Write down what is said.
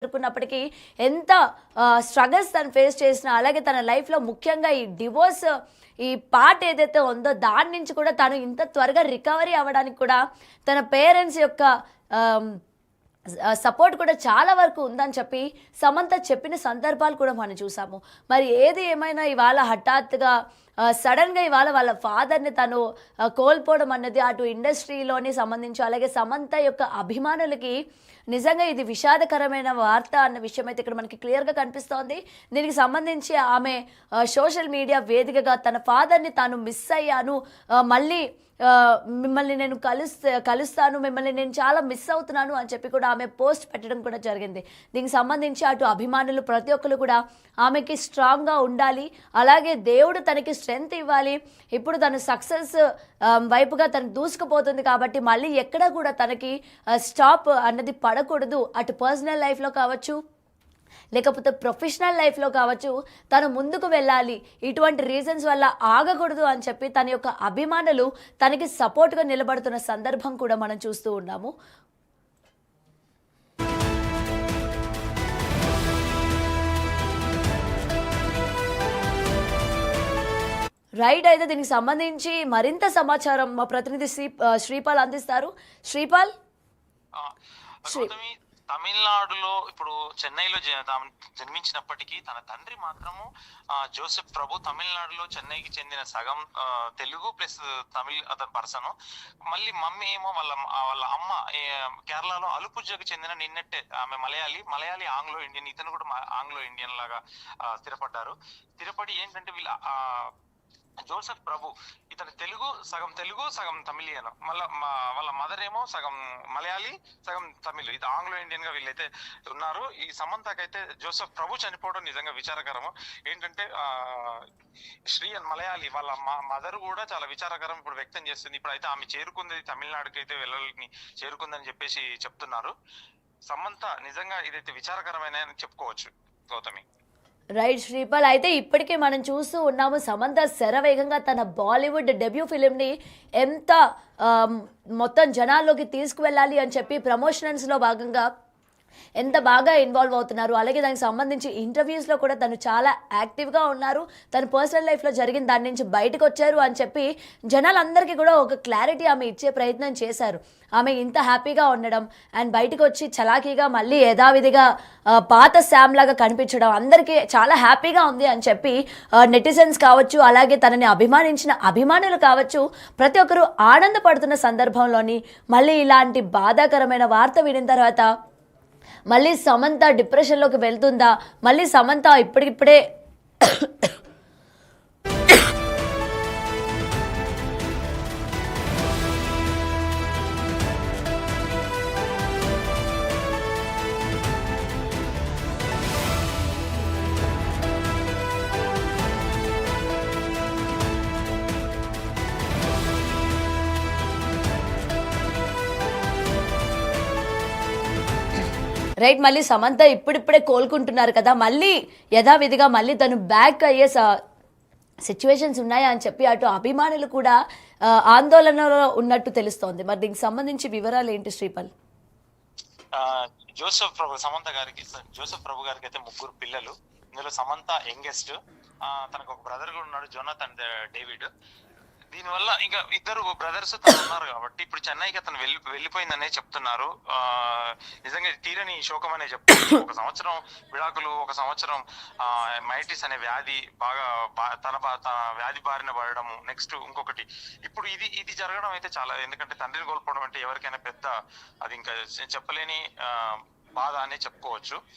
ఎదుర్కొన్నప్పటికీ ఎంత స్ట్రగల్స్ తను ఫేస్ చేసినా, అలాగే తన లైఫ్‌లో ముఖ్యంగా ఈ డివోర్స్ ఈ పార్ట్ ఏదైతే ఉందో దాని నుంచి కూడా తను ఇంత త్వరగా రికవరీ అవ్వడానికి కూడా తన పేరెంట్స్ యొక్క ఆహ్, సపోర్ట్ కూడా చాలా వరకు ఉందని చెప్పి సమంత చెప్పిన సందర్భాలు కూడా మనం చూసాము. మరి ఏది ఏమైనా ఇవాళ హఠాత్తుగా సడన్‌గా ఇవాళ వాళ్ళ ఫాదర్‌ని తను కోల్పోవడం అన్నది అటు ఇండస్ట్రీలోని సంబంధించి, అలాగే సమంత యొక్క అభిమానులకి నిజంగా ఇది విషాదకరమైన వార్త అన్న విషయం అయితే ఇక్కడ మనకి క్లియర్‌గా కనిపిస్తోంది. దీనికి సంబంధించి ఆమె సోషల్ మీడియా వేదికగా తన ఫాదర్‌ని తాను మిస్ అయ్యాను. మళ్ళీ మిమ్మల్ని నేను కలుస్తాను. మిమ్మల్ని నేను చాలా మిస్ అవుతున్నాను అని చెప్పి కూడా ఆమె పోస్ట్ పెట్టడం కూడా జరిగింది. దీనికి సంబంధించి అటు అభిమానులు ప్రతి ఒక్కరు కూడా ఆమెకి స్ట్రాంగ్‌గా ఉండాలి. అలాగే దేవుడు తనకి స్ట్రెంగ్త్ ఇవ్వాలి. ఇప్పుడు తను సక్సెస్ వైపుగా తను దూసుకుపోతుంది కాబట్టి మళ్ళీ ఎక్కడ కూడా తనకి స్టాప్ అన్నది పడకూడదు. అటు పర్సనల్ లైఫ్‌లో కావచ్చు, లేకపోతే ప్రొఫెషనల్ లైఫ్‌లో కావచ్చు, తను ముందుకు వెళ్ళాలి. ఇటువంటి రీజన్స్ వల్ల ఆగకూడదు అని చెప్పి తన యొక్క అభిమానులు తనకి సపోర్ట్‌గా నిలబడుతున్న సందర్భం కూడా మనం చూస్తూ ఉన్నాము. రైట్. అయితే దీనికి సంబంధించి మరింత సమాచారం మా ప్రతినిధి శ్రీపాల్ అందిస్తారు. శ్రీపాల్. ఆ! శ్రీ గౌతమి తమిళనాడులో ఇప్పుడు చెన్నైలో జన్మించినప్పటికీ తన తండ్రి మాత్రము జోసెఫ్ ప్రభు తమిళనాడులో చెన్నైకి చెందిన సగం తెలుగు ప్లస్ తమిళ్ అతని పర్సన్. మళ్ళీ మమ్మీ ఏమో వాళ్ళ అమ్మ కేరళలో అలుపుజకు చెందిన నిన్నట్టే ఆమె మలయాళీ ఆంగ్లో ఇండియన్. ఇతను కూడా ఆంగ్లో ఇండియన్ లాగా స్థిరపడ్డారు. స్థిరపడి ఏంటంటే వీళ్ళ జోసెఫ్ ప్రభు ఇతను తెలుగు సగం తమిళియన్. మళ్ళా వాళ్ళ మదర్ ఏమో సగం మలయాళీ సగం తమిళ్. ఇది ఆంగ్లో ఇండియన్ గా వీళ్ళైతే ఉన్నారు. ఈ సమంతకైతే జోసెఫ్ ప్రభు చనిపోవడం నిజంగా విచారకరము. ఏంటంటే శ్రీ అని మలయాళీ వాళ్ళ మదర్ కూడా చాలా విచారకరం ఇప్పుడు వ్యక్తం చేస్తుంది. ఇప్పుడు అయితే ఆమె చేరుకుంది తమిళనాడుకి అయితే వెళ్ళాలని చేరుకుందని చెప్పేసి చెప్తున్నారు. సమంత నిజంగా ఇదైతే విచారకరమైన చెప్పుకోవచ్చు గౌతమి. రైట్ శ్రీపాల్. అయితే ఇప్పటికే మనం చూస్తూ ఉన్నాము సమంత శరవేగంగా తన బాలీవుడ్ డెబ్యూ ఫిలింని ఎంత మొత్తం జనాల్లోకి తీసుకువెళ్ళాలి అని చెప్పి ప్రమోషన్స్లో భాగంగా ఎంత బాగా ఇన్వాల్వ్ అవుతున్నారు. అలాగే దానికి సంబంధించి ఇంటర్వ్యూస్లో కూడా తను చాలా యాక్టివ్గా ఉన్నారు. తన పర్సనల్ లైఫ్లో జరిగిన దాని నుంచి బయటకు వచ్చారు అని చెప్పి జనాలందరికీ కూడా ఒక క్లారిటీ ఆమె ఇచ్చే ప్రయత్నం చేశారు. ఆమె ఇంత హ్యాపీగా ఉండడం అండ్ బయటకు వచ్చి చలాకీగా మళ్ళీ యథావిధిగా పాత శామ్ లాగా కనిపించడం అందరికీ చాలా హ్యాపీగా ఉంది అని చెప్పి నెటిజన్స్ కావచ్చు, అలాగే తనని అభిమానించిన అభిమానులు కావచ్చు, ప్రతి ఒక్కరూ ఆనందపడుతున్న సందర్భంలోని మళ్ళీ ఇలాంటి బాధాకరమైన వార్త వినిన తర్వాత మళ్ళీ సమంత డిప్రెషన్లోకి వెళ్తుందా, మళ్ళీ సమంత ఇప్పటికిప్పుడే రైట్ మళ్ళీ సమంత ఇప్పుడిప్పుడే కోలుకుంటున్నారు కదా, మళ్ళీ యథావిధిగా మళ్ళీ తను బ్యాక్ అయ్యే సిచ్యువేషన్స్ ఉన్నాయా అని చెప్పి అటు అభిమానులు కూడా ఆందోళనలో ఉన్నట్టు తెలుస్తోంది. మరి దీనికి సంబంధించి వివరాలు ఏంటి శ్రీపాల్? జోసెఫ్ ప్రభు గారికి అయితే 3 పిల్లలు. ఇందులో సమంత యంగెస్ట్. తనకు ఒక బ్రదర్ కూడా ఉన్నాడు, జోనాథన్ డేవిడ్. దీనివల్ల ఇంకా 2 బ్రదర్స్ తను ఉన్నారు కాబట్టి ఇప్పుడు చెన్నైకి అతను వెళ్ళిపోయిందనే చెప్తున్నారు. నిజంగా తీరని శోకం అనే చెప్తున్నారు. 1 సంవత్సరం విడాకులు, 1 సంవత్సరం మైటిస్ అనే వ్యాధి తన వ్యాధి బారిన పడడము, నెక్స్ట్ ఇంకొకటి ఇప్పుడు ఇది జరగడం అయితే చాలా, ఎందుకంటే తండ్రిని కోల్పోవడం అంటే ఎవరికైనా పెద్ద అది ఇంకా చెప్పలేని బాధ అనే చెప్పుకోవచ్చు.